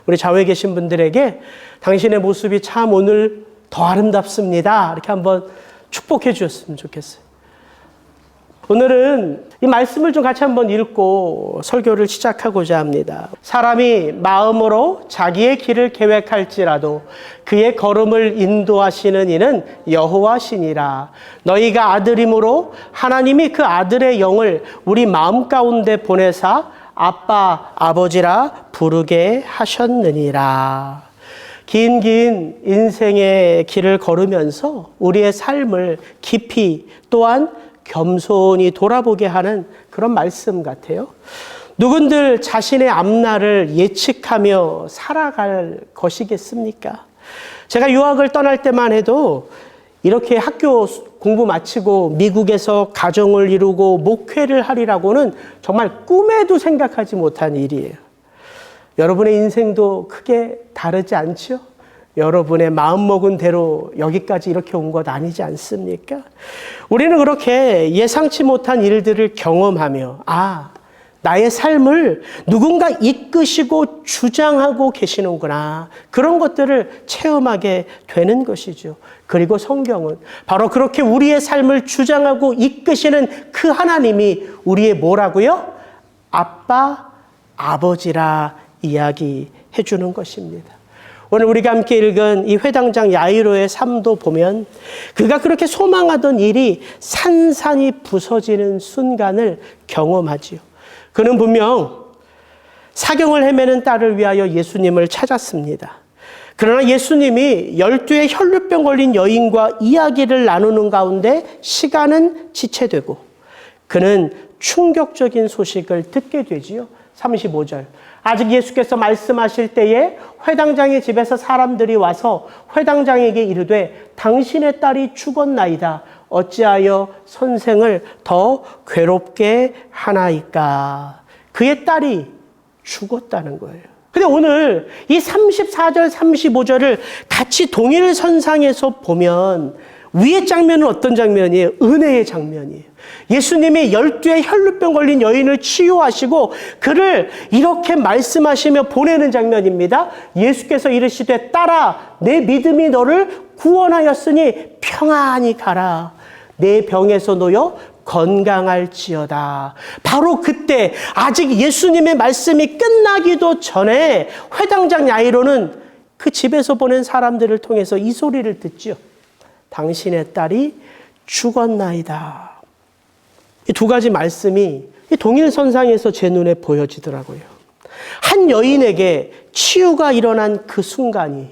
우리 좌우에 계신 분들에게 당신의 모습이 참 오늘 더 아름답습니다. 이렇게 한번 축복해 주셨으면 좋겠어요. 오늘은 이 말씀을 좀 같이 한번 읽고 설교를 시작하고자 합니다. 사람이 마음으로 자기의 길을 계획할지라도 그의 걸음을 인도하시는 이는 여호와시니라. 너희가 아들이므로 하나님이 그 아들의 영을 우리 마음 가운데 보내사 아빠, 아버지라 부르게 하셨느니라. 긴 인생의 길을 걸으면서 우리의 삶을 깊이 또한 겸손히 돌아보게 하는 그런 말씀 같아요. 누군들 자신의 앞날을 예측하며 살아갈 것이겠습니까? 제가 유학을 떠날 때만 해도 이렇게 학교 공부 마치고 미국에서 가정을 이루고 목회를 하리라고는 정말 꿈에도 생각하지 못한 일이에요. 여러분의 인생도 크게 다르지 않죠? 여러분의 마음먹은 대로 여기까지 이렇게 온 것 아니지 않습니까? 우리는 그렇게 예상치 못한 일들을 경험하며 나의 삶을 누군가 이끄시고 주장하고 계시는구나. 그런 것들을 체험하게 되는 것이죠. 그리고 성경은 바로 그렇게 우리의 삶을 주장하고 이끄시는 그 하나님이 우리의 뭐라고요? 아빠, 아버지라 이야기해 주는 것입니다. 오늘 우리가 함께 읽은 이 회당장 야이로의 삶도 보면 그가 그렇게 소망하던 일이 산산이 부서지는 순간을 경험하지요. 그는 분명 사경을 헤매는 딸을 위하여 예수님을 찾았습니다. 그러나 예수님이 12의 혈루병 걸린 여인과 이야기를 나누는 가운데 시간은 지체되고 그는 충격적인 소식을 듣게 되지요. 35절. 아직 예수께서 말씀하실 때에 회당장의 집에서 사람들이 와서 회당장에게 이르되 당신의 딸이 죽었나이다. 어찌하여 선생을 더 괴롭게 하나이까. 그의 딸이 죽었다는 거예요. 근데 오늘 이 34절, 35절을 같이 동일선상에서 보면 위의 장면은 어떤 장면이에요? 은혜의 장면이에요. 예수님이 12의 혈루병 걸린 여인을 치유하시고 그를 이렇게 말씀하시며 보내는 장면입니다. 예수께서 이르시되 딸아 내 믿음이 너를 구원하였으니 평안히 가라. 내 병에서 놓여 건강할지어다. 바로 그때 아직 예수님의 말씀이 끝나기도 전에 회당장 야이로는 그 집에서 보낸 사람들을 통해서 이 소리를 듣죠. 당신의 딸이 죽었나이다. 이 두 가지 말씀이 동일선상에서 제 눈에 보여지더라고요. 한 여인에게 치유가 일어난 그 순간이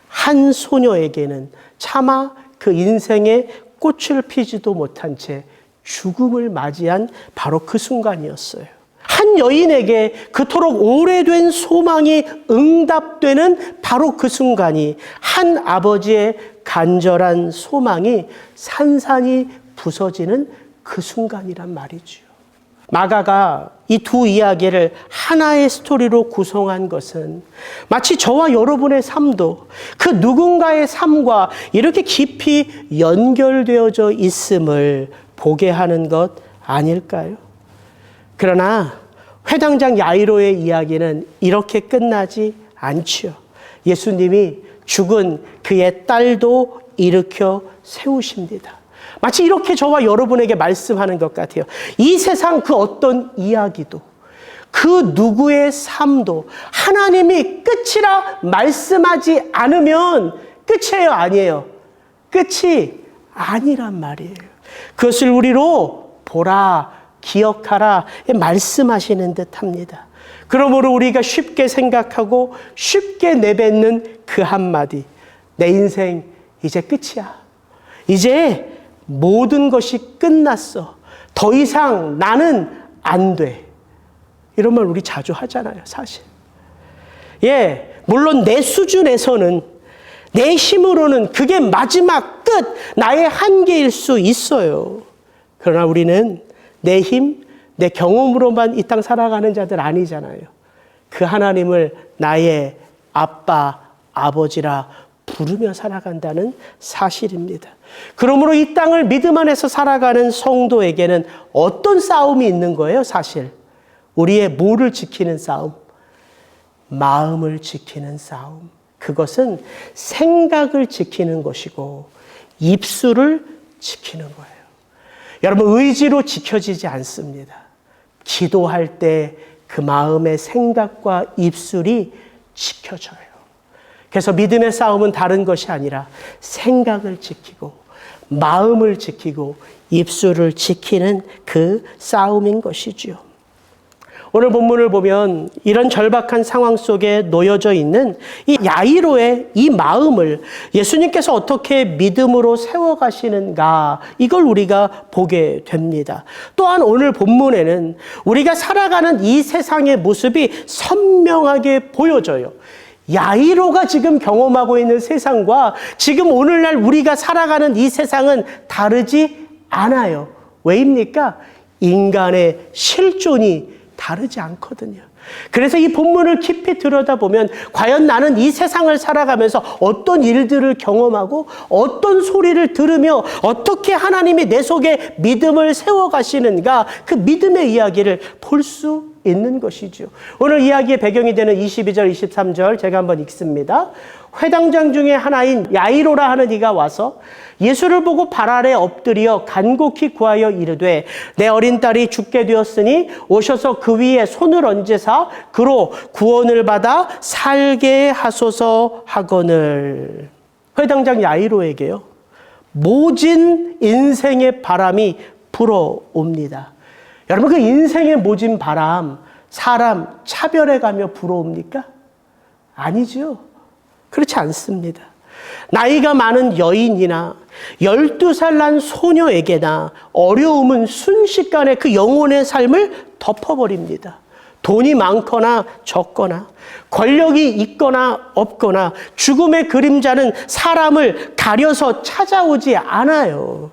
한 소녀에게는 차마 그 인생의 꽃을 피지도 못한 채 죽음을 맞이한 바로 그 순간이었어요. 한 여인에게 그토록 오래된 소망이 응답되는 바로 그 순간이 한 아버지의 간절한 소망이 산산이 부서지는 그 순간이란 말이죠. 마가가 이 두 이야기를 하나의 스토리로 구성한 것은 마치 저와 여러분의 삶도 그 누군가의 삶과 이렇게 깊이 연결되어져 있음을 보게 하는 것 아닐까요? 그러나 회당장 야이로의 이야기는 이렇게 끝나지 않지요. 예수님이 죽은 그의 딸도 일으켜 세우십니다. 마치 이렇게 저와 여러분에게 말씀하는 것 같아요. 이 세상 그 어떤 이야기도 그 누구의 삶도 하나님이 끝이라 말씀하지 않으면 끝이에요, 아니에요? 끝이 아니란 말이에요. 그것을 우리로 보라, 기억하라 말씀하시는 듯합니다. 그러므로 우리가 쉽게 생각하고 쉽게 내뱉는 그 한마디, 내 인생 이제 끝이야. 이제 모든 것이 끝났어. 더 이상 나는 안 돼. 이런 말 우리 자주 하잖아요, 사실. 물론 내 수준에서는 내 힘으로는 그게 마지막 끝, 나의 한계일 수 있어요. 그러나 우리는 내 힘, 내 경험으로만 이 땅 살아가는 자들 아니잖아요. 그 하나님을 나의 아빠, 아버지라 부르며 살아간다는 사실입니다. 그러므로 이 땅을 믿음 안에서 살아가는 성도에게는 어떤 싸움이 있는 거예요, 사실? 우리의 뭐를 지키는 싸움? 마음을 지키는 싸움. 그것은 생각을 지키는 것이고 입술을 지키는 거예요. 여러분, 의지로 지켜지지 않습니다. 기도할 때 그 마음의 생각과 입술이 지켜져요. 그래서 믿음의 싸움은 다른 것이 아니라 생각을 지키고 마음을 지키고 입술을 지키는 그 싸움인 것이지요. 오늘 본문을 보면 이런 절박한 상황 속에 놓여져 있는 이 야이로의 이 마음을 예수님께서 어떻게 믿음으로 세워가시는가, 이걸 우리가 보게 됩니다. 또한 오늘 본문에는 우리가 살아가는 이 세상의 모습이 선명하게 보여져요. 야이로가 지금 경험하고 있는 세상과 지금 오늘날 우리가 살아가는 이 세상은 다르지 않아요. 왜입니까? 인간의 실존이 다르지 않거든요. 그래서 이 본문을 깊이 들여다보면 과연 나는 이 세상을 살아가면서 어떤 일들을 경험하고 어떤 소리를 들으며 어떻게 하나님이 내 속에 믿음을 세워가시는가, 그 믿음의 이야기를 볼 수 있는 것이죠. 오늘 이야기의 배경이 되는 22절, 23절 제가 한번 읽습니다. 회당장 중에 하나인 야이로라 하는 이가 와서 예수를 보고 발 아래 엎드려 간곡히 구하여 이르되 내 어린 딸이 죽게 되었으니 오셔서 그 위에 손을 얹으사 그로 구원을 받아 살게 하소서 하거늘. 회당장 야이로에게요, 모진 인생의 바람이 불어옵니다. 여러분, 그 인생의 모진 바람, 사람 차별해가며 불어옵니까? 아니죠. 그렇지 않습니다. 나이가 많은 여인이나 12살 난 소녀에게나 어려움은 순식간에 그 영혼의 삶을 덮어버립니다. 돈이 많거나 적거나 권력이 있거나 없거나 죽음의 그림자는 사람을 가려서 찾아오지 않아요.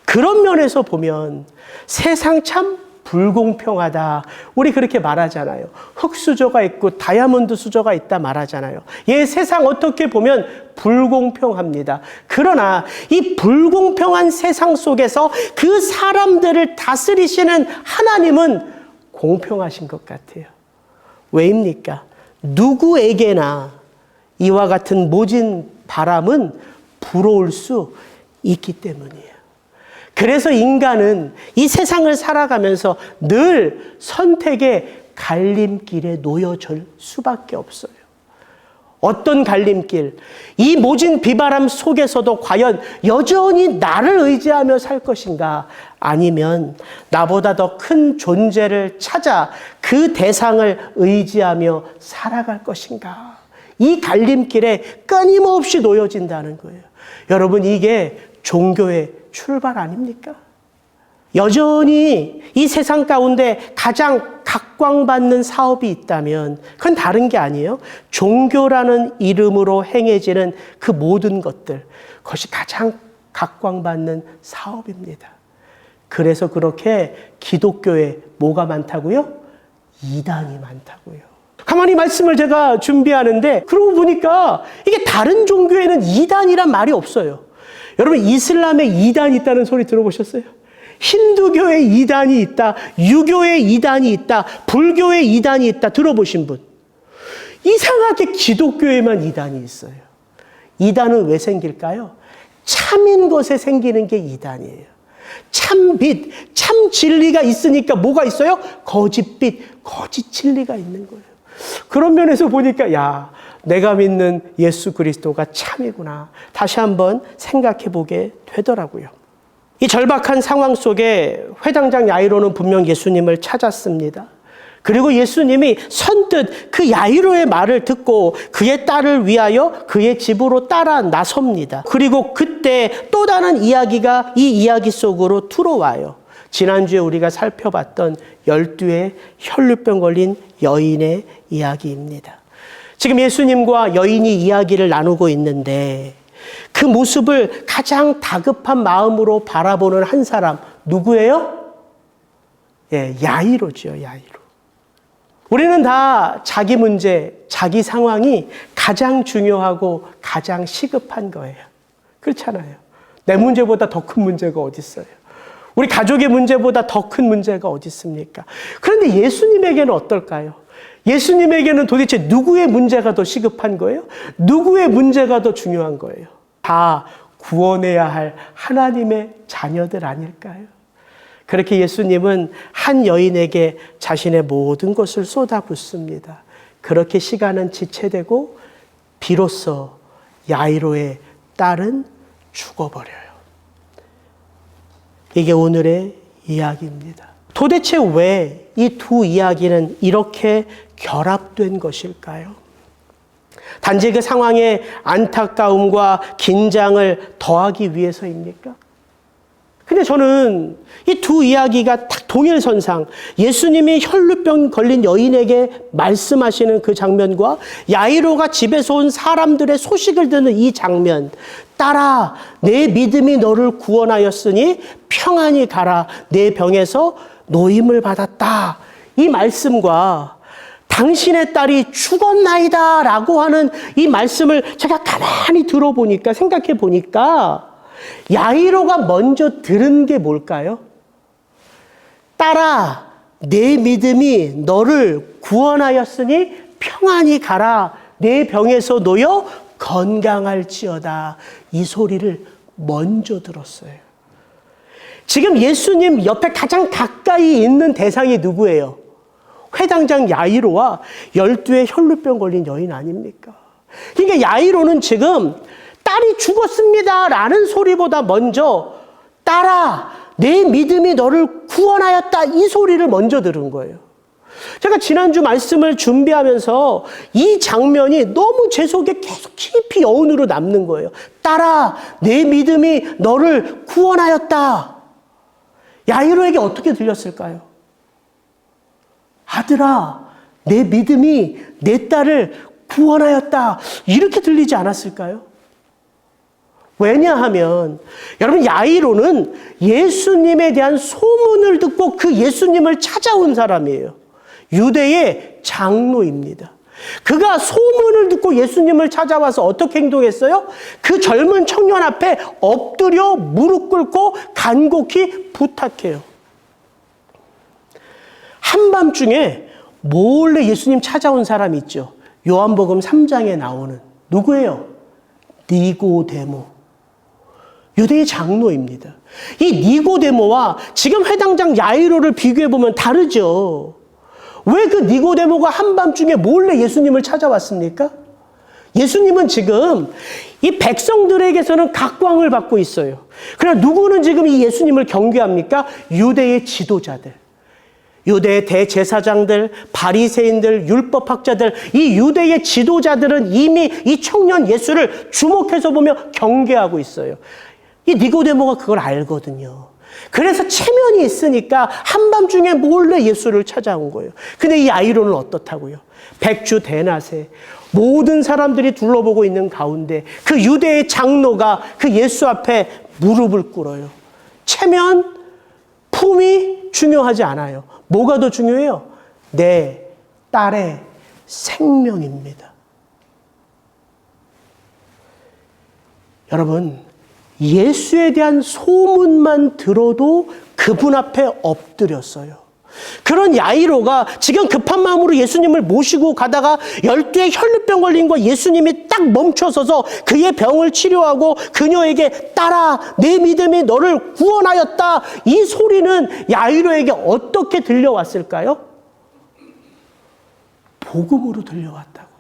그런 면에서 보면 세상 참 불공평하다, 우리 그렇게 말하잖아요. 흙수저가 있고 다이아몬드 수저가 있다 말하잖아요. 예, 세상 어떻게 보면 불공평합니다. 그러나 이 불공평한 세상 속에서 그 사람들을 다스리시는 하나님은 공평하신 것 같아요. 왜입니까? 누구에게나 이와 같은 모진 바람은 불어올 수 있기 때문이에요. 그래서 인간은 이 세상을 살아가면서 늘 선택의 갈림길에 놓여질 수밖에 없어요. 어떤 갈림길? 이 모진 비바람 속에서도 과연 여전히 나를 의지하며 살 것인가? 아니면 나보다 더 큰 존재를 찾아 그 대상을 의지하며 살아갈 것인가? 이 갈림길에 끊임없이 놓여진다는 거예요. 여러분, 이게 종교의 출발 아닙니까? 여전히 이 세상 가운데 가장 각광받는 사업이 있다면 그건 다른 게 아니에요. 종교라는 이름으로 행해지는 그 모든 것들, 그것이 가장 각광받는 사업입니다. 그래서 그렇게 기독교에 뭐가 많다고요? 이단이 많다고요. 가만히 말씀을 제가 준비하는데 그러고 보니까 이게 다른 종교에는 이단이란 말이 없어요. 여러분, 이슬람에 이단이 있다는 소리 들어보셨어요? 힌두교에 이단이 있다, 유교에 이단이 있다, 불교에 이단이 있다 들어보신 분? 이상하게 기독교에만 이단이 있어요. 이단은 왜 생길까요? 참인 것에 생기는 게 이단이에요. 참빛, 참 진리가 있으니까 뭐가 있어요? 거짓빛, 거짓 진리가 있는 거예요. 그런 면에서 보니까 야, 내가 믿는 예수 그리스도가 참이구나, 다시 한번 생각해 보게 되더라고요. 이 절박한 상황 속에 회당장 야이로는 분명 예수님을 찾았습니다. 그리고 예수님이 선뜻 그 야이로의 말을 듣고 그의 딸을 위하여 그의 집으로 따라 나섭니다. 그리고 그때 또 다른 이야기가 이 이야기 속으로 들어와요. 지난주에 우리가 살펴봤던 12의 혈루병 걸린 여인의 이야기입니다. 지금 예수님과 여인이 이야기를 나누고 있는데 그 모습을 가장 다급한 마음으로 바라보는 한 사람, 누구예요? 예, 야이로죠, 야이로. 우리는 다 자기 문제, 자기 상황이 가장 중요하고 가장 시급한 거예요. 그렇잖아요. 내 문제보다 더 큰 문제가 어디 있어요? 우리 가족의 문제보다 더 큰 문제가 어디 있습니까? 그런데 예수님에게는 어떨까요? 예수님에게는 도대체 누구의 문제가 더 시급한 거예요? 누구의 문제가 더 중요한 거예요? 다 구원해야 할 하나님의 자녀들 아닐까요? 그렇게 예수님은 한 여인에게 자신의 모든 것을 쏟아붓습니다. 그렇게 시간은 지체되고 비로소 야이로의 딸은 죽어버려요. 이게 오늘의 이야기입니다. 도대체 왜 이 두 이야기는 이렇게 결합된 것일까요? 단지 그 상황의 안타까움과 긴장을 더하기 위해서입니까? 근데 저는 이 두 이야기가 딱 동일선상, 예수님이 혈루병 걸린 여인에게 말씀하시는 그 장면과 야이로가 집에서 온 사람들의 소식을 듣는 이 장면, 딸아, 내 믿음이 너를 구원하였으니 평안히 가라, 내 병에서 노임을 받았다. 이 말씀과 당신의 딸이 죽었나이다 라고 하는 이 말씀을 제가 가만히 들어보니까, 생각해 보니까 야이로가 먼저 들은 게 뭘까요? 딸아, 내 믿음이 너를 구원하였으니 평안히 가라. 내 병에서 놓여 건강할지어다. 이 소리를 먼저 들었어요. 지금 예수님 옆에 가장 가까이 있는 대상이 누구예요? 회당장 야이로와 12의 혈루병 걸린 여인 아닙니까? 그러니까 야이로는 지금 딸이 죽었습니다 라는 소리보다 먼저 딸아, 내 믿음이 너를 구원하였다, 이 소리를 먼저 들은 거예요. 제가 지난주 말씀을 준비하면서 이 장면이 너무 제 속에 계속 깊이 여운으로 남는 거예요. 딸아, 내 믿음이 너를 구원하였다. 야이로에게 어떻게 들렸을까요? 아들아, 내 믿음이 내 딸을 구원하였다. 이렇게 들리지 않았을까요? 왜냐하면 여러분, 야이로는 예수님에 대한 소문을 듣고 그 예수님을 찾아온 사람이에요. 유대의 장로입니다. 그가 소문을 듣고 예수님을 찾아와서 어떻게 행동했어요? 그 젊은 청년 앞에 엎드려 무릎 꿇고 간곡히 부탁해요. 한밤중에 몰래 예수님 찾아온 사람 있죠. 요한복음 3장에 나오는 누구예요? 니고데모. 유대의 장로입니다. 이 니고데모와 지금 회당장 야이로를 비교해보면 다르죠. 왜 그 니고데모가 한밤중에 몰래 예수님을 찾아왔습니까? 예수님은 지금 이 백성들에게서는 각광을 받고 있어요. 그러나 누구는 지금 이 예수님을 경계합니까? 유대의 지도자들, 유대의 대제사장들, 바리새인들, 율법학자들, 이 유대의 지도자들은 이미 이 청년 예수를 주목해서 보며 경계하고 있어요. 이 니고데모가 그걸 알거든요. 그래서 체면이 있으니까 한밤중에 몰래 예수를 찾아온 거예요. 근데 이 야이로는 어떻다고요? 백주 대낮에 모든 사람들이 둘러보고 있는 가운데 그 유대의 장로가 그 예수 앞에 무릎을 꿇어요. 체면, 품이 중요하지 않아요. 뭐가 더 중요해요? 내 딸의 생명입니다. 여러분, 예수에 대한 소문만 들어도 그분 앞에 엎드렸어요. 그런 야이로가 지금 급한 마음으로 예수님을 모시고 가다가 12의 혈루병 걸린 거 예수님이 딱 멈춰서서 그의 병을 치료하고 그녀에게 딸아, 내 믿음이 너를 구원하였다, 이 소리는 야이로에게 어떻게 들려왔을까요? 복음으로 들려왔다고요.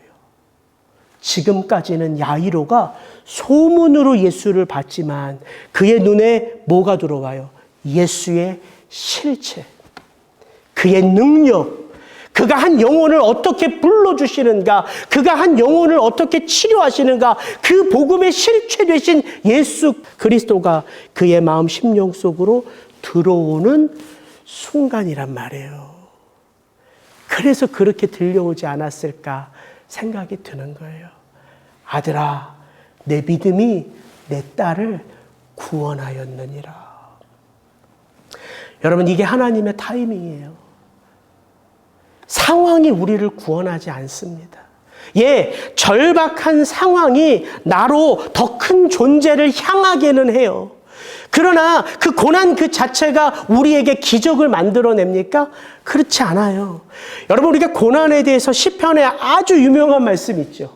지금까지는 야이로가 소문으로 예수를 봤지만 그의 눈에 뭐가 들어와요? 예수의 실체, 그의 능력, 그가 한 영혼을 어떻게 불러주시는가, 그가 한 영혼을 어떻게 치료하시는가, 그 복음의 실체 되신 예수 그리스도가 그의 마음 심령 속으로 들어오는 순간이란 말이에요. 그래서 그렇게 들려오지 않았을까 생각이 드는 거예요. 아들아, 내 믿음이 내 딸을 구원하였느니라. 여러분, 이게 하나님의 타이밍이에요. 상황이 우리를 구원하지 않습니다. 예, 절박한 상황이 나로 더 큰 존재를 향하게는 해요. 그러나 그 고난 그 자체가 우리에게 기적을 만들어냅니까? 그렇지 않아요. 여러분, 우리가 고난에 대해서 시편에 아주 유명한 말씀이 있죠.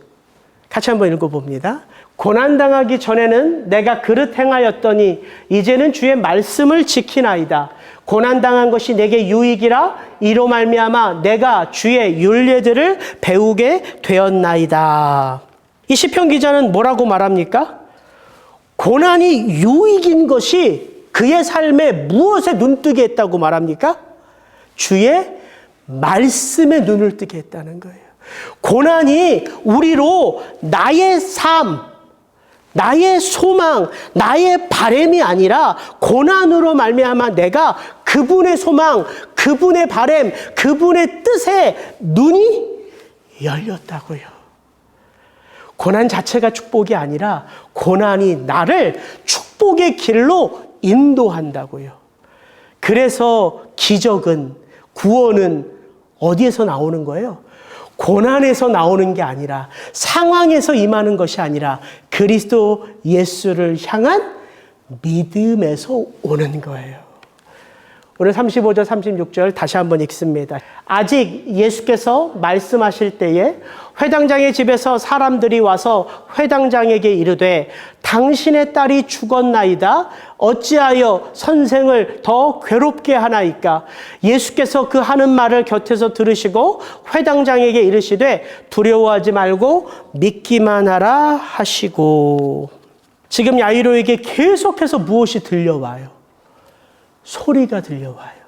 같이 한번 읽어봅니다. 고난당하기 전에는 내가 그릇 행하였더니 이제는 주의 말씀을 지키나이다. 고난당한 것이 내게 유익이라 이로 말미암아 내가 주의 율례들을 배우게 되었나이다. 이 시편 기자는 뭐라고 말합니까? 고난이 유익인 것이 그의 삶에 무엇에 눈뜨게 했다고 말합니까? 주의 말씀에 눈을 뜨게 했다는 거예요. 고난이 우리로 나의 삶, 나의 소망, 나의 바람이 아니라 고난으로 말미암아 내가 그분의 소망, 그분의 바람, 그분의 뜻에 눈이 열렸다고요. 고난 자체가 축복이 아니라 고난이 나를 축복의 길로 인도한다고요. 그래서 기적은, 구원은 어디에서 나오는 거예요? 고난에서 나오는 게 아니라, 상황에서 임하는 것이 아니라 그리스도 예수를 향한 믿음에서 오는 거예요. 오늘 35절, 36절 다시 한번 읽습니다. 아직 예수께서 말씀하실 때에 회당장의 집에서 사람들이 와서 회당장에게 이르되 당신의 딸이 죽었나이다. 어찌하여 선생을 더 괴롭게 하나이까? 예수께서 그 하는 말을 곁에서 들으시고 회당장에게 이르시되 두려워하지 말고 믿기만 하라 하시고. 지금 야이로에게 계속해서 무엇이 들려와요? 소리가 들려와요.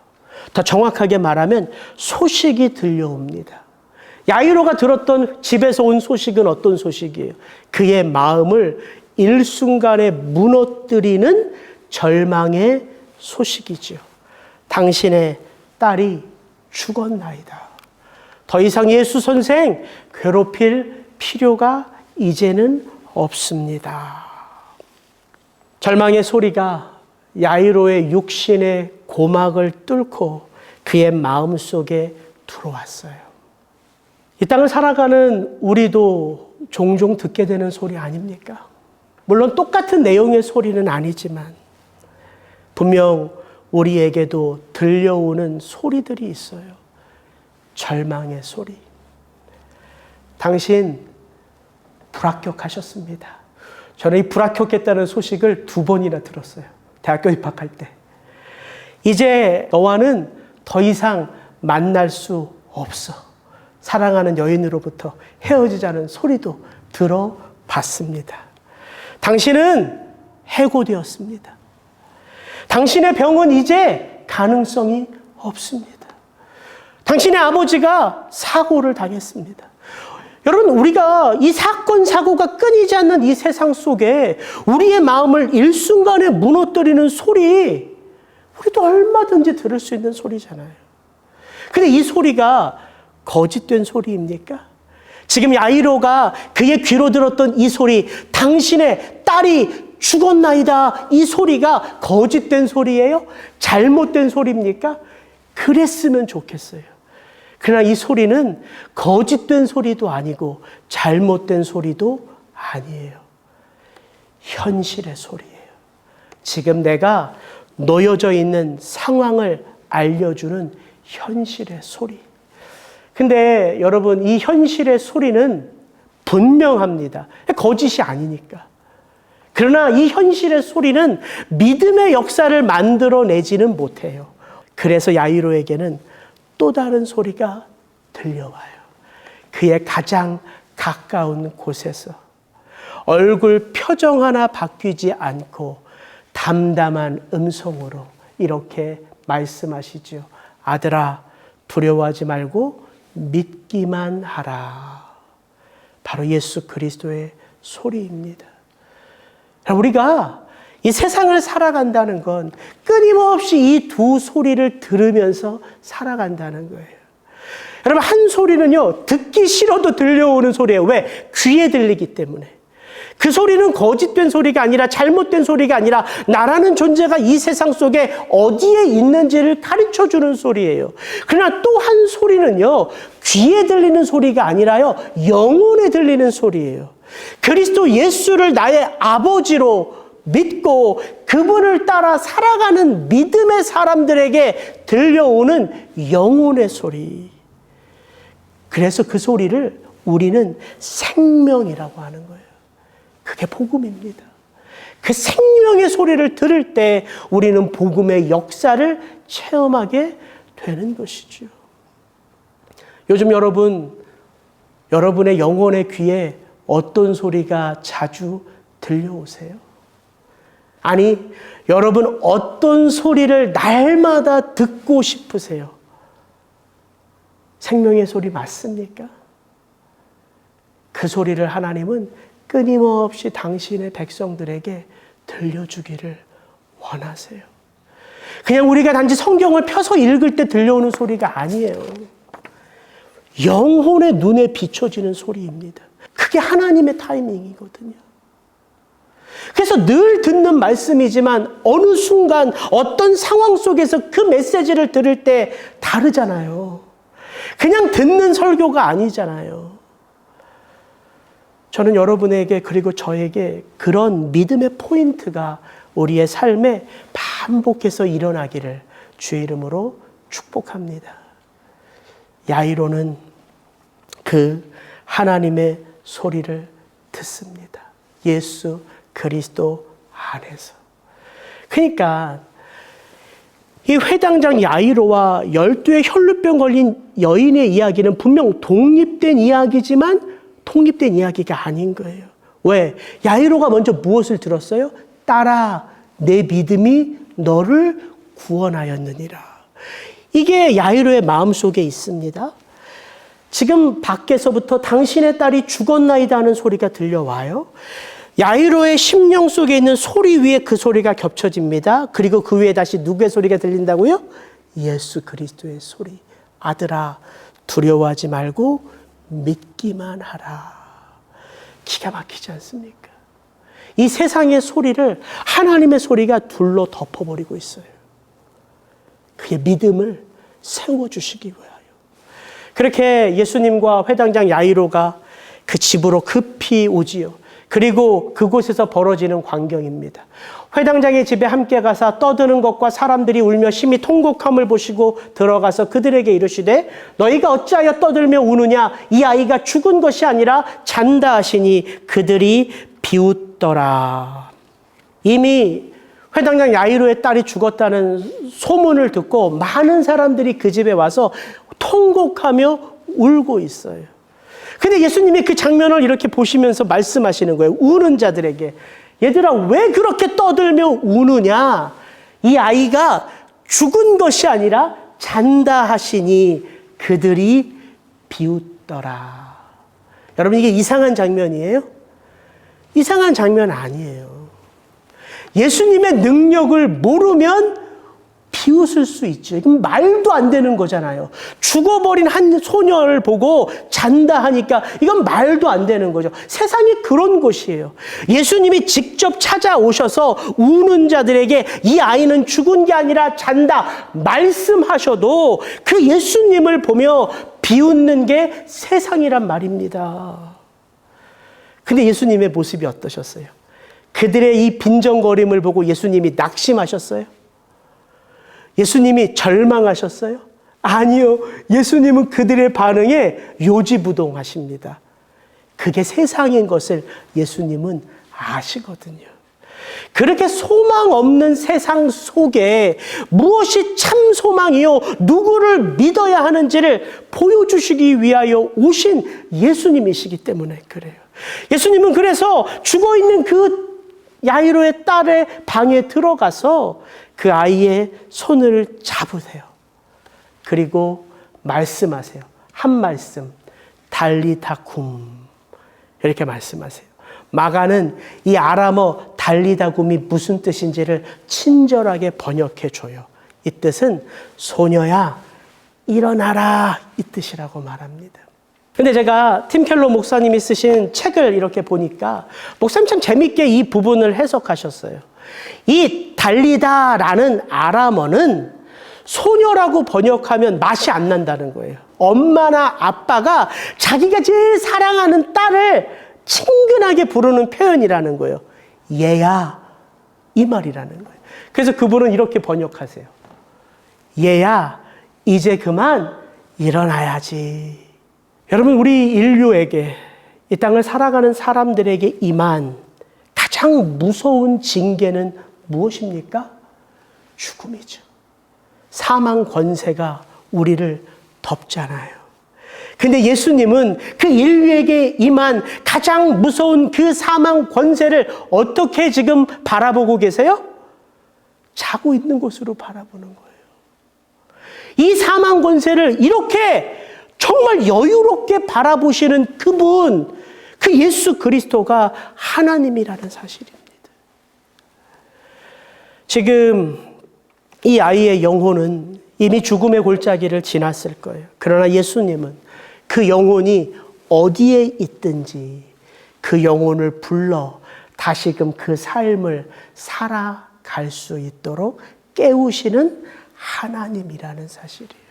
더 정확하게 말하면 소식이 들려옵니다. 야이로가 들었던 집에서 온 소식은 어떤 소식이에요? 그의 마음을 일순간에 무너뜨리는 절망의 소식이죠. 당신의 딸이 죽었나이다. 더 이상 예수 선생 괴롭힐 필요가 이제는 없습니다. 절망의 소리가 야이로의 육신의 고막을 뚫고 그의 마음속에 들어왔어요. 이 땅을 살아가는 우리도 종종 듣게 되는 소리 아닙니까? 물론 똑같은 내용의 소리는 아니지만 분명 우리에게도 들려오는 소리들이 있어요. 절망의 소리. 당신 불합격하셨습니다. 저는 이 불합격했다는 소식을 2번이나 들었어요. 대학교 입학할 때. 이제 너와는 더 이상 만날 수 없어. 사랑하는 여인으로부터 헤어지자는 소리도 들어봤습니다. 당신은 해고되었습니다. 당신의 병은 이제 가능성이 없습니다. 당신의 아버지가 사고를 당했습니다. 여러분, 우리가 이 사건, 사고가 끊이지 않는 이 세상 속에 우리의 마음을 일순간에 무너뜨리는 소리, 우리도 얼마든지 들을 수 있는 소리잖아요. 근데 이 소리가 거짓된 소리입니까? 지금 야이로가 그의 귀로 들었던 이 소리, 당신의 딸이 죽었나이다, 이 소리가 거짓된 소리예요? 잘못된 소리입니까? 그랬으면 좋겠어요. 그러나 이 소리는 거짓된 소리도 아니고 잘못된 소리도 아니에요. 현실의 소리예요. 지금 내가 놓여져 있는 상황을 알려주는 현실의 소리. 근데 여러분, 이 현실의 소리는 분명합니다. 거짓이 아니니까. 그러나 이 현실의 소리는 믿음의 역사를 만들어내지는 못해요. 그래서 야이로에게는 또 다른 소리가 들려와요. 그의 가장 가까운 곳에서 얼굴 표정 하나 바뀌지 않고 담담한 음성으로 이렇게 말씀하시죠. 아들아, 두려워하지 말고 믿기만 하라. 바로 예수 그리스도의 소리입니다. 우리가 이 세상을 살아간다는 건 끊임없이 이 두 소리를 들으면서 살아간다는 거예요. 여러분, 한 소리는요, 듣기 싫어도 들려오는 소리예요. 왜? 귀에 들리기 때문에. 그 소리는 거짓된 소리가 아니라 잘못된 소리가 아니라 나라는 존재가 이 세상 속에 어디에 있는지를 가르쳐주는 소리예요. 그러나 또 한 소리는요, 귀에 들리는 소리가 아니라요, 영혼에 들리는 소리예요. 그리스도 예수를 나의 아버지로 믿고 그분을 따라 살아가는 믿음의 사람들에게 들려오는 영혼의 소리. 그래서 그 소리를 우리는 생명이라고 하는 거예요. 그게 복음입니다. 그 생명의 소리를 들을 때 우리는 복음의 역사를 체험하게 되는 것이죠. 요즘 여러분의 영혼의 귀에 어떤 소리가 자주 들려오세요? 아니, 여러분 어떤 소리를 날마다 듣고 싶으세요? 생명의 소리 맞습니까? 그 소리를 하나님은 끊임없이 당신의 백성들에게 들려주기를 원하세요. 그냥 우리가 단지 성경을 펴서 읽을 때 들려오는 소리가 아니에요. 영혼의 눈에 비춰지는 소리입니다. 그게 하나님의 타이밍이거든요. 그래서 늘 듣는 말씀이지만 어느 순간 어떤 상황 속에서 그 메시지를 들을 때 다르잖아요. 그냥 듣는 설교가 아니잖아요. 저는 여러분에게 그리고 저에게 그런 믿음의 포인트가 우리의 삶에 반복해서 일어나기를 주의 이름으로 축복합니다. 야이로는 그 하나님의 소리를 듣습니다. 예수 그리스도 안에서. 그러니까 이 회당장 야이로와 12의 혈루병 걸린 여인의 이야기는 분명 독립된 이야기지만 독립된 이야기가 아닌 거예요. 왜? 야이로가 먼저 무엇을 들었어요? 딸아, 내 믿음이 너를 구원하였느니라. 이게 야이로의 마음속에 있습니다. 지금 밖에서부터 당신의 딸이 죽었나이다 하는 소리가 들려와요. 야이로의 심령 속에 있는 소리 위에 그 소리가 겹쳐집니다. 그리고 그 위에 다시 누구의 소리가 들린다고요? 예수 그리스도의 소리. 아들아, 두려워하지 말고 믿기만 하라. 기가 막히지 않습니까? 이 세상의 소리를 하나님의 소리가 둘로 덮어버리고 있어요. 그의 믿음을 세워주시기 위하여. 그렇게 예수님과 회당장 야이로가 그 집으로 급히 오지요. 그리고 그곳에서 벌어지는 광경입니다. 회당장의 집에 함께 가서 떠드는 것과 사람들이 울며 심히 통곡함을 보시고 들어가서 그들에게 이르시되 너희가 어찌하여 떠들며 우느냐? 이 아이가 죽은 것이 아니라 잔다 하시니 그들이 비웃더라. 이미 회당장 야이로의 딸이 죽었다는 소문을 듣고 많은 사람들이 그 집에 와서 통곡하며 울고 있어요. 근데 예수님이 그 장면을 이렇게 보시면서 말씀하시는 거예요. 우는 자들에게. 얘들아, 왜 그렇게 떠들며 우느냐? 이 아이가 죽은 것이 아니라 잔다 하시니 그들이 비웃더라. 여러분, 이게 이상한 장면이에요? 이상한 장면 아니에요. 예수님의 능력을 모르면 비웃을 수 있죠. 이건 말도 안 되는 거잖아요. 죽어버린 한 소녀를 보고 잔다 하니까 이건 말도 안 되는 거죠. 세상이 그런 곳이에요. 예수님이 직접 찾아오셔서 우는 자들에게 이 아이는 죽은 게 아니라 잔다 말씀하셔도 그 예수님을 보며 비웃는 게 세상이란 말입니다. 근데 예수님의 모습이 어떠셨어요? 그들의 이 빈정거림을 보고 예수님이 낙심하셨어요? 예수님이 절망하셨어요? 아니요. 예수님은 그들의 반응에 요지부동하십니다. 그게 세상인 것을 예수님은 아시거든요. 그렇게 소망 없는 세상 속에 무엇이 참 소망이요, 누구를 믿어야 하는지를 보여주시기 위하여 오신 예수님이시기 때문에 그래요. 예수님은 그래서 죽어있는 그 야이로의 딸의 방에 들어가서 그 아이의 손을 잡으세요. 그리고 말씀하세요. 한 말씀, 달리다 굼. 이렇게 말씀하세요. 마가는 이 아람어 달리다 굼이 무슨 뜻인지를 친절하게 번역해 줘요. 이 뜻은 소녀야 일어나라, 이 뜻이라고 말합니다. 근데 제가 팀 켈러 목사님이 쓰신 책을 이렇게 보니까 목사님 참 재밌게 이 부분을 해석하셨어요. 이 달리다라는 아람어는 소녀라고 번역하면 맛이 안 난다는 거예요. 엄마나 아빠가 자기가 제일 사랑하는 딸을 친근하게 부르는 표현이라는 거예요. 얘야, 이 말이라는 거예요. 그래서 그분은 이렇게 번역하세요. 얘야, 이제 그만 일어나야지. 여러분, 우리 인류에게, 이 땅을 살아가는 사람들에게 임한 가장 무서운 징계는 무엇입니까? 죽음이죠. 사망 권세가 우리를 덮잖아요. 근데 예수님은 그 인류에게 임한 가장 무서운 그 사망 권세를 어떻게 지금 바라보고 계세요? 자고 있는 곳으로 바라보는 거예요. 이 사망 권세를 이렇게 정말 여유롭게 바라보시는 그분, 그 예수 그리스도가 하나님이라는 사실입니다. 지금 이 아이의 영혼은 이미 죽음의 골짜기를 지났을 거예요. 그러나 예수님은 그 영혼이 어디에 있든지 그 영혼을 불러 다시금 그 삶을 살아갈 수 있도록 깨우시는 하나님이라는 사실이에요.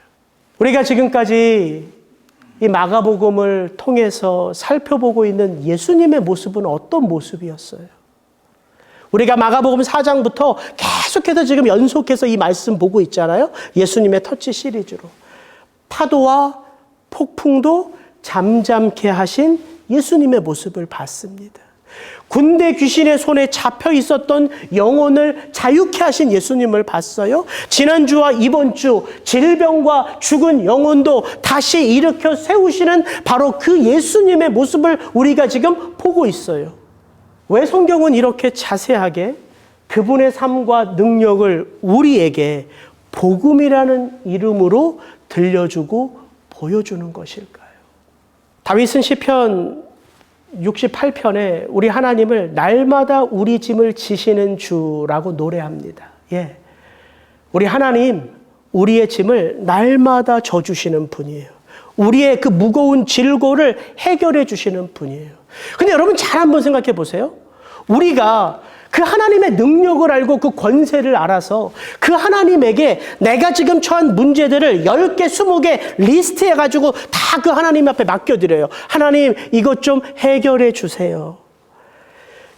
우리가 지금까지 이 마가복음을 통해서 살펴보고 있는 예수님의 모습은 어떤 모습이었어요? 우리가 마가복음 4장부터 계속해서 지금 연속해서 이 말씀 보고 있잖아요. 예수님의 터치 시리즈로. 파도와 폭풍도 잠잠케 하신 예수님의 모습을 봤습니다. 군대 귀신의 손에 잡혀 있었던 영혼을 자유케 하신 예수님을 봤어요. 지난주와 이번 주 질병과 죽은 영혼도 다시 일으켜 세우시는 바로 그 예수님의 모습을 우리가 지금 보고 있어요. 왜 성경은 이렇게 자세하게 그분의 삶과 능력을 우리에게 복음이라는 이름으로 들려주고 보여주는 것일까요? 다윗은 시편 68편에 우리 하나님을 날마다 우리 짐을 지시는 주라고 노래합니다. 예. 우리 하나님, 우리의 짐을 날마다 져주시는 분이에요. 우리의 그 무거운 질고를 해결해 주시는 분이에요. 근데 여러분 잘 한번 생각해 보세요. 우리가 그 하나님의 능력을 알고 그 권세를 알아서 그 하나님에게 내가 지금 처한 문제들을 10개, 20개 리스트해가지고 다 그 하나님 앞에 맡겨드려요. 하나님, 이것 좀 해결해 주세요.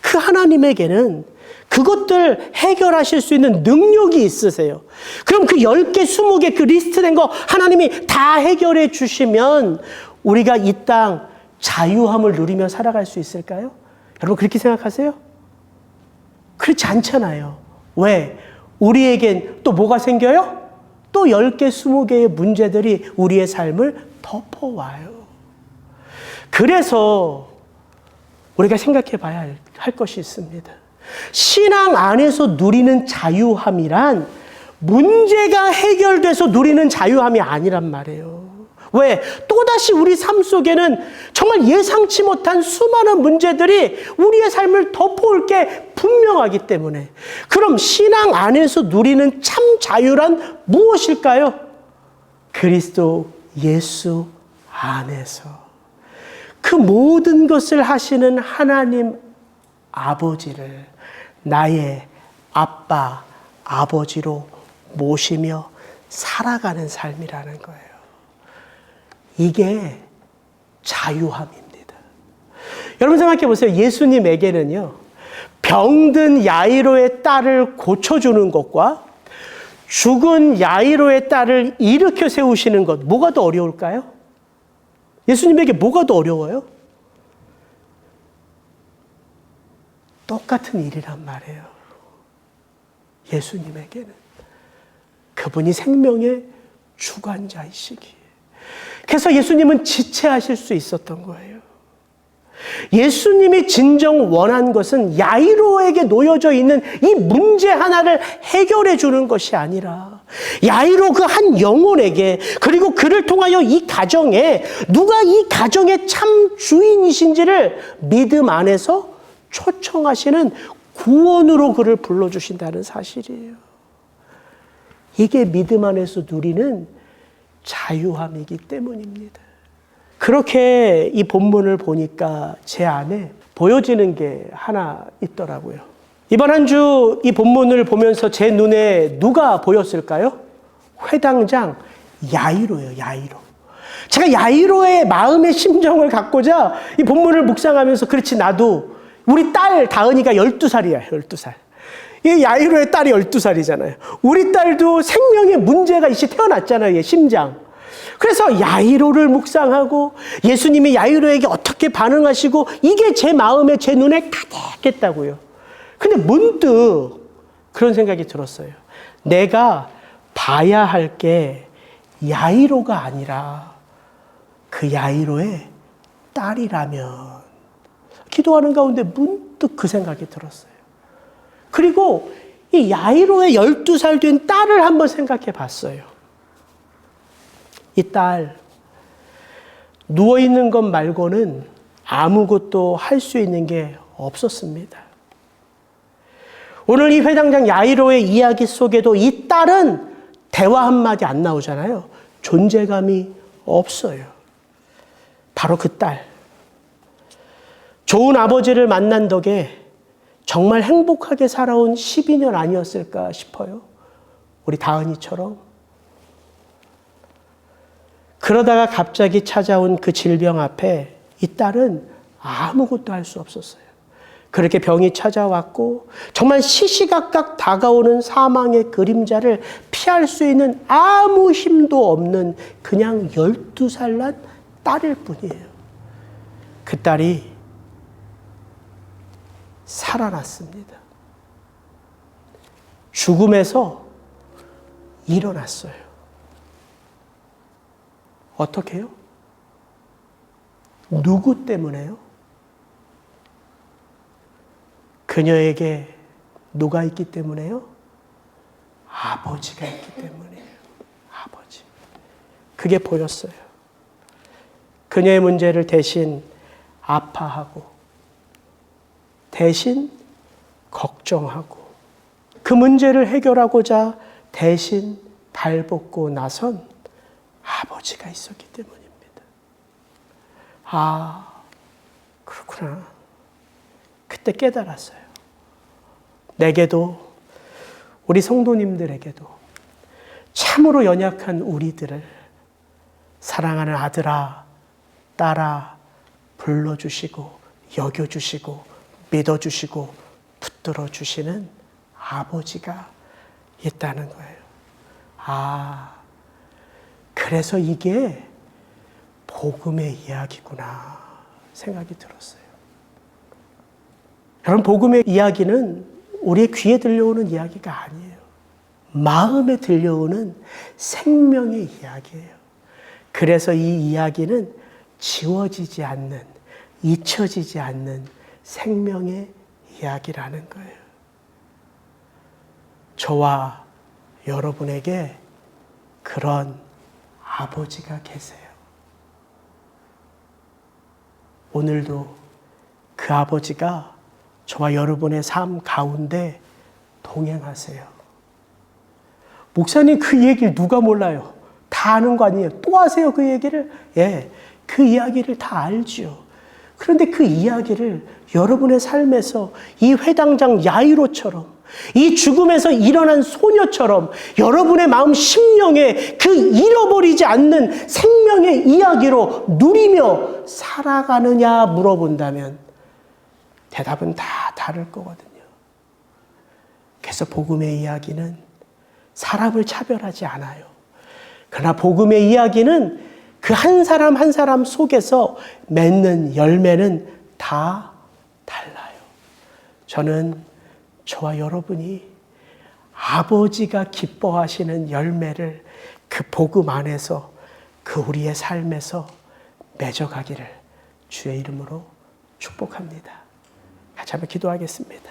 그 하나님에게는 그것들 해결하실 수 있는 능력이 있으세요. 그럼 그 10개, 20개 그 리스트된 거 하나님이 다 해결해 주시면 우리가 이 땅 자유함을 누리며 살아갈 수 있을까요? 여러분 그렇게 생각하세요? 그렇지 않잖아요. 왜? 우리에겐 또 뭐가 생겨요? 또 10개, 20개의 문제들이 우리의 삶을 덮어와요. 그래서 우리가 생각해 봐야 할 것이 있습니다. 신앙 안에서 누리는 자유함이란 문제가 해결돼서 누리는 자유함이 아니란 말이에요. 왜? 또다시 우리 삶 속에는 정말 예상치 못한 수많은 문제들이 우리의 삶을 덮어올 게 분명하기 때문에. 그럼 신앙 안에서 누리는 참 자유란 무엇일까요? 그리스도 예수 안에서 그 모든 것을 하시는 하나님 아버지를 나의 아빠, 아버지로 모시며 살아가는 삶이라는 거예요. 이게 자유함입니다. 여러분 생각해 보세요. 예수님에게는요, 병든 야이로의 딸을 고쳐주는 것과 죽은 야이로의 딸을 일으켜 세우시는 것, 뭐가 더 어려울까요? 예수님에게 뭐가 더 어려워요? 똑같은 일이란 말이에요. 예수님에게는. 그분이 생명의 주관자이시기에. 그래서 예수님은 지체하실 수 있었던 거예요. 예수님이 진정 원한 것은 야이로에게 놓여져 있는 이 문제 하나를 해결해 주는 것이 아니라 야이로 그 한 영혼에게, 그리고 그를 통하여 이 가정에 누가 이 가정의 참 주인이신지를 믿음 안에서 초청하시는 구원으로 그를 불러주신다는 사실이에요. 이게 믿음 안에서 누리는 자유함이기 때문입니다. 그렇게 이 본문을 보니까 제 안에 보여지는 게 하나 있더라고요. 이번 한 주 이 본문을 보면서 제 눈에 누가 보였을까요? 회당장 야이로예요, 야이로. 제가 야이로의 마음의 심정을 갖고자 이 본문을 묵상하면서 그렇지, 나도 우리 딸 다은이가 12살이야, 12살. 이 야이로의 딸이 12살이잖아요. 우리 딸도 생명에 문제가 있이 태어났잖아요. 얘 심장. 그래서 야이로를 묵상하고 예수님이 야이로에게 어떻게 반응하시고 이게 제 마음에 제 눈에 가득했다고요. 근데 문득 그런 생각이 들었어요. 내가 봐야 할 게 야이로가 아니라 그 야이로의 딸이라면, 기도하는 가운데 문득 그 생각이 들었어요. 그리고 이 야이로의 12살 된 딸을 한번 생각해 봤어요. 이 딸, 누워있는 것 말고는 아무것도 할 수 있는 게 없었습니다. 오늘 이 회당장 야이로의 이야기 속에도 이 딸은 대화 한마디 안 나오잖아요. 존재감이 없어요. 바로 그 딸. 좋은 아버지를 만난 덕에 정말 행복하게 살아온 12년 아니었을까 싶어요. 우리 다은이처럼. 그러다가 갑자기 찾아온 그 질병 앞에 이 딸은 아무것도 할 수 없었어요. 그렇게 병이 찾아왔고 정말 시시각각 다가오는 사망의 그림자를 피할 수 있는 아무 힘도 없는 그냥 12살 난 딸일 뿐이에요. 그 딸이 살아났습니다. 죽음에서 일어났어요. 어떻게 해요? 누구 때문에요? 그녀에게 누가 있기 때문에요? 아버지가 있기 때문이에요. 아버지. 그게 보였어요. 그녀의 문제를 대신 아파하고, 대신 걱정하고, 그 문제를 해결하고자 대신 발벗고 나선 아버지가 있었기 때문입니다. 아, 그렇구나. 그때 깨달았어요. 내게도, 우리 성도님들에게도 참으로 연약한 우리들을 사랑하는 아들아, 딸아 불러주시고 여겨주시고 믿어주시고 붙들어주시는 아버지가 있다는 거예요. 아, 그래서 이게 복음의 이야기구나 생각이 들었어요. 여러분, 복음의 이야기는 우리의 귀에 들려오는 이야기가 아니에요. 마음에 들려오는 생명의 이야기예요. 그래서 이 이야기는 지워지지 않는, 잊혀지지 않는 생명의 이야기라는 거예요. 저와 여러분에게 그런 아버지가 계세요. 오늘도 그 아버지가 저와 여러분의 삶 가운데 동행하세요. 목사님, 그 얘기를 누가 몰라요? 다 아는 거 아니에요? 또 하세요, 그 얘기를? 예, 그 이야기를 다 알지요. 그런데 그 이야기를 여러분의 삶에서 이 회당장 야이로처럼, 이 죽음에서 일어난 소녀처럼 여러분의 마음 심령에 그 잃어버리지 않는 생명의 이야기로 누리며 살아가느냐 물어본다면 대답은 다 다를 거거든요. 그래서 복음의 이야기는 사람을 차별하지 않아요. 그러나 복음의 이야기는 그 한 사람 한 사람 속에서 맺는 열매는 다 달라요. 저는 저와 여러분이 아버지가 기뻐하시는 열매를 그 복음 안에서 그 우리의 삶에서 맺어가기를 주의 이름으로 축복합니다. 같이 한번 기도하겠습니다.